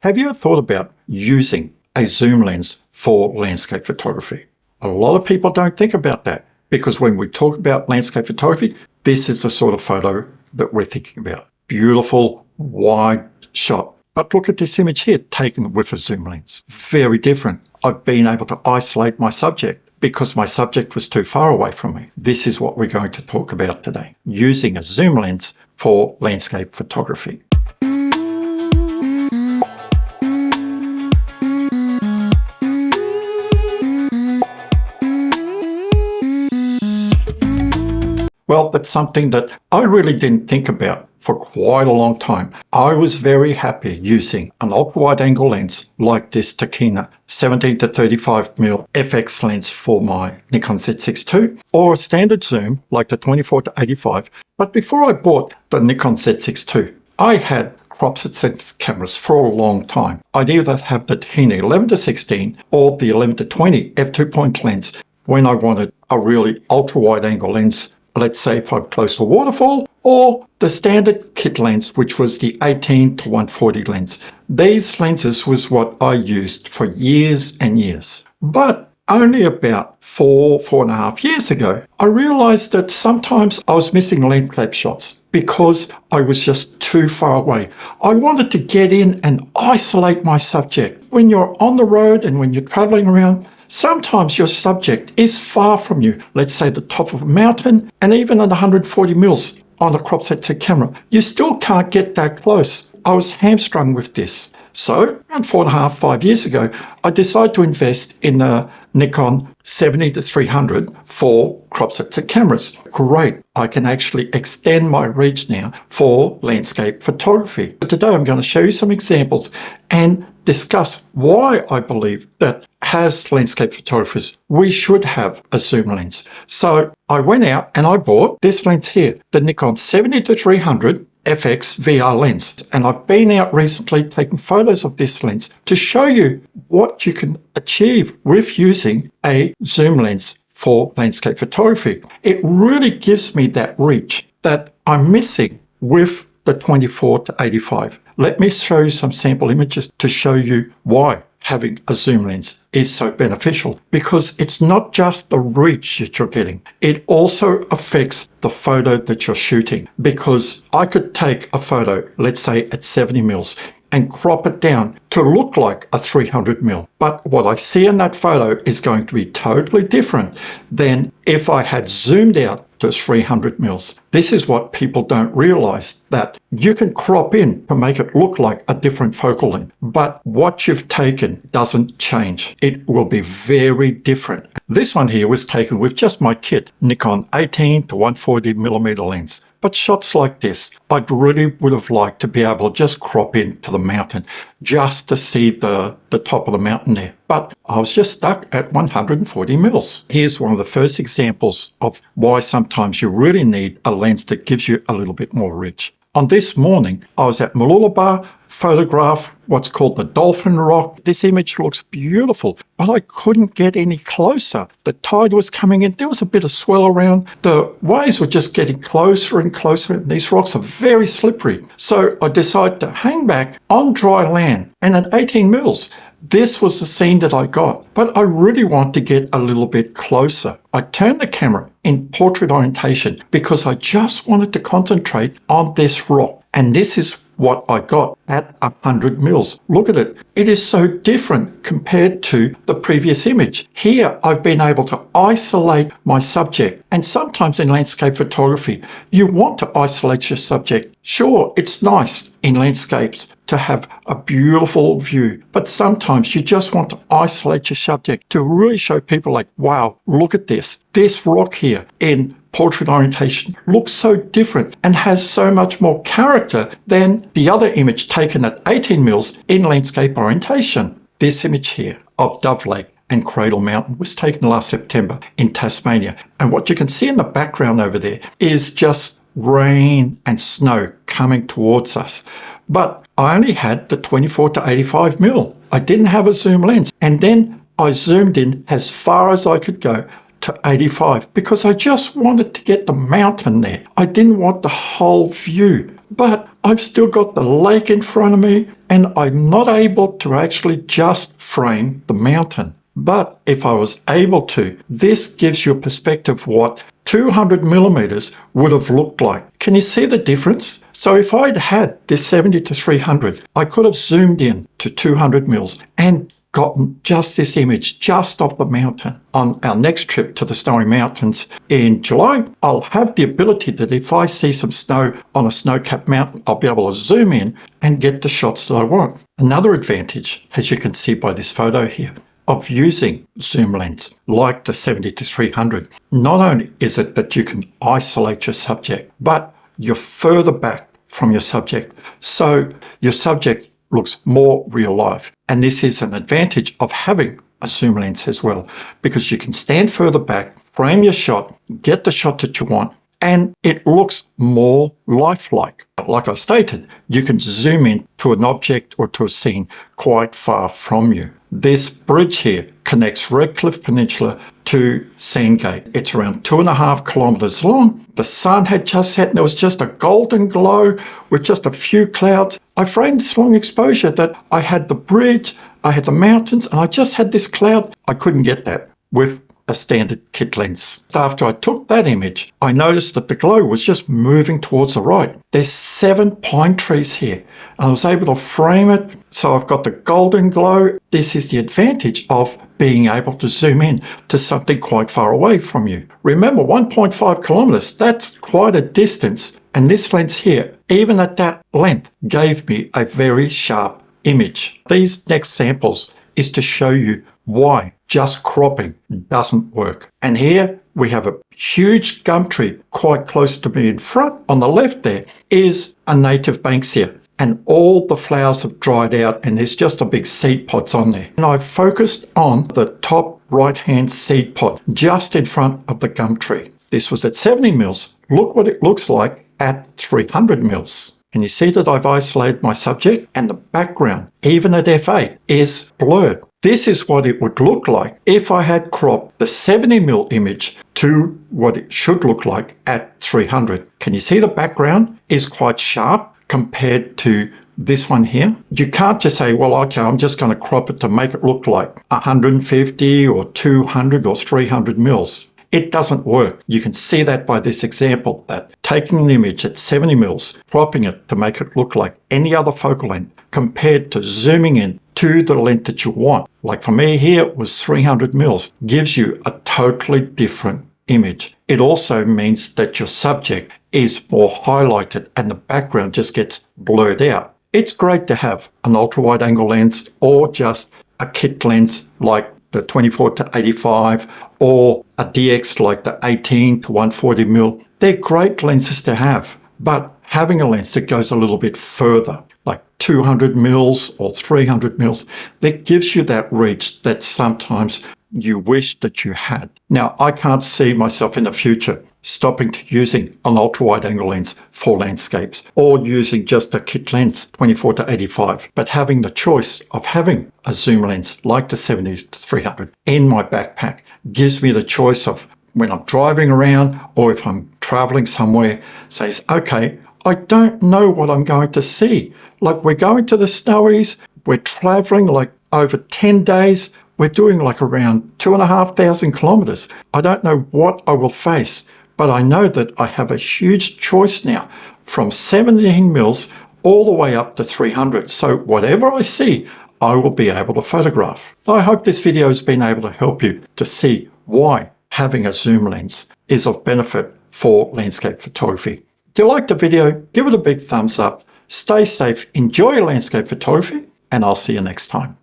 Have you ever thought about using a zoom lens for landscape photography? A lot of people don't think about that because when we talk about landscape photography, this is the sort of photo that we're thinking about. Beautiful, wide shot. But look at this image here, taken with a zoom lens. Very different. I've been able to isolate my subject because my subject was too far away from me. This is what we're going to talk about today, using a zoom lens for landscape photography. Well, that's something that I really didn't think about for quite a long time. I was very happy using an ultra-wide angle lens like this Tokina 17 to 35mm FX lens for my Nikon Z6 II, or a standard zoom like the 24 to 85. But before I bought the Nikon Z6 II, I had crop set cameras for a long time. I'd either have the Tokina 11 to 16 or the 11 to 20 f2.0 lens when I wanted a really ultra-wide angle lens. Let's say if I'm close to a waterfall, or the standard kit lens, which was the 18 to 140 lens. These lenses was what I used for years and years. But only about 4.5 years ago, I realized that sometimes I was missing landscape shots because I was just too far away. I wanted to get in and isolate my subject. When you're on the road and when you're traveling around, sometimes your subject is far from you, let's say the top of a mountain, and even at 140 mils on a crop set camera, you still can't get that close. I was hamstrung with this. So, around 5 years ago, I decided to invest in the Nikon 70 to 300 for crop set cameras. Great, I can actually extend my reach now for landscape photography. But today I'm going to show you some examples and discuss why I believe that as landscape photographers, we should have a zoom lens. So I went out and I bought this lens here, the Nikon 70 to 300 FX VR lens. And I've been out recently taking photos of this lens to show you what you can achieve with using a zoom lens for landscape photography. It really gives me that reach that I'm missing with the 24 to 85. Let me show you some sample images to show you why having a zoom lens is so beneficial, because it's not just the reach that you're getting. It also affects the photo that you're shooting, because I could take a photo, let's say at 70 mils, and crop it down to look like a 300 mil. But what I see in that photo is going to be totally different than if I had zoomed out to 300 mils. This is what people don't realize, that you can crop in to make it look like a different focal length, but what you've taken doesn't change. It will be very different. This one here was taken with just my kit, Nikon 18 to 140mm lens. But shots like this, I really would have liked to be able to just crop into the mountain just to see the top of the mountain there. But I was just stuck at 140 mils. Here's one of the first examples of why sometimes you really need a lens that gives you a little bit more reach. On this morning, I was at Mooloolaba, photographed what's called the Dolphin Rock. This image looks beautiful, but I couldn't get any closer. The tide was coming in. There was a bit of swell around. The waves were just getting closer and closer. And these rocks are very slippery. So I decided to hang back on dry land, and at 18 mils, this was the scene that I got, but I really want to get a little bit closer. I turned the camera in portrait orientation because I just wanted to concentrate on this rock. And this is what I got at 100 mils. Look at it. It is so different compared to the previous image. Here, I've been able to isolate my subject. And sometimes in landscape photography, you want to isolate your subject. Sure, it's nice in landscapes to have a beautiful view, but sometimes you just want to isolate your subject to really show people like, wow, look at this. This rock here in portrait orientation looks so different and has so much more character than the other image taken at 18 mils in landscape orientation. This image here of Dove Lake and Cradle Mountain was taken last September in Tasmania. And what you can see in the background over there is just rain and snow coming towards us. But I only had the 24 to 85 mil. I didn't have a zoom lens. And then I zoomed in as far as I could go to 85 because I just wanted to get the mountain there. I didn't want the whole view. But I've still got the lake in front of me, and I'm not able to actually just frame the mountain. But if I was able to, this gives you a perspective of what 200 millimeters would have looked like. Can you see the difference? So if I'd had this 70 to 300, I could have zoomed in to 200 mils and gotten just this image just of the mountain. On our next trip to the Snowy Mountains in July, I'll have the ability that if I see some snow on a snow-capped mountain, I'll be able to zoom in and get the shots that I want. Another advantage, as you can see by this photo here, of using zoom lens like the 70 to 300, not only is it that you can isolate your subject, but you're further back from your subject. So your subject looks more real life. And this is an advantage of having a zoom lens as well, because you can stand further back, frame your shot, get the shot that you want, and it looks more lifelike. Like I stated, you can zoom in to an object or to a scene quite far from you. This bridge here connects Redcliffe Peninsula to Sandgate. It's around 2.5 kilometers long. The sun had just set and there was just a golden glow with just a few clouds. I framed this long exposure that I had the bridge, I had the mountains, and I just had this cloud. I couldn't get that with a standard kit lens. After I took that image, I noticed that the glow was just moving towards the right. There's 7 pine trees here. I was able to frame it, so I've got the golden glow. This is the advantage of being able to zoom in to something quite far away from you. Remember, 1.5 kilometers, that's quite a distance. And this lens here, even at that length, gave me a very sharp image. These next samples is to show you why just cropping doesn't work. And here we have a huge gum tree quite close to me in front. On the left there is a native Banksia, and all the flowers have dried out and there's just a big seed pods on there. And I've focused on the top right-hand seed pod just in front of the gum tree. This was at 70 mils. Look what it looks like at 300 mils. And you see that I've isolated my subject and the background, even at f8, is blurred. This is what it would look like if I had cropped the 70 mil image to what it should look like at 300. Can you see the background is quite sharp compared to this one here? You can't just say, well, okay, I'm just going to crop it to make it look like 150 or 200 or 300 mils. It doesn't work. You can see that by this example, that taking an image at 70 mils, cropping it to make it look like any other focal length, compared to zooming in to the length that you want. Like for me here, it was 300 mils, gives you a totally different image. It also means that your subject is more highlighted and the background just gets blurred out. It's great to have an ultra-wide angle lens or just a kit lens like the 24 to 85 or a DX like the 18 to 140 mil. They're great lenses to have, but having a lens that goes a little bit further, like 200 mils or 300 mils, that gives you that reach that sometimes you wish that you had. Now, I can't see myself in the future stopping to using an ultra-wide angle lens for landscapes or using just a kit lens 24 to 85, but having the choice of having a zoom lens like the 70 to 300 in my backpack gives me the choice of when I'm driving around or if I'm traveling somewhere, says, okay, I don't know what I'm going to see. Like we're going to the Snowies, we're traveling like over 10 days, we're doing like around 2,500 kilometers. I don't know what I will face, but I know that I have a huge choice now from 17 mils all the way up to 300. So whatever I see, I will be able to photograph. I hope this video has been able to help you to see why having a zoom lens is of benefit for landscape photography. If you liked the video, give it a big thumbs up. Stay safe, enjoy landscape photography, and I'll see you next time.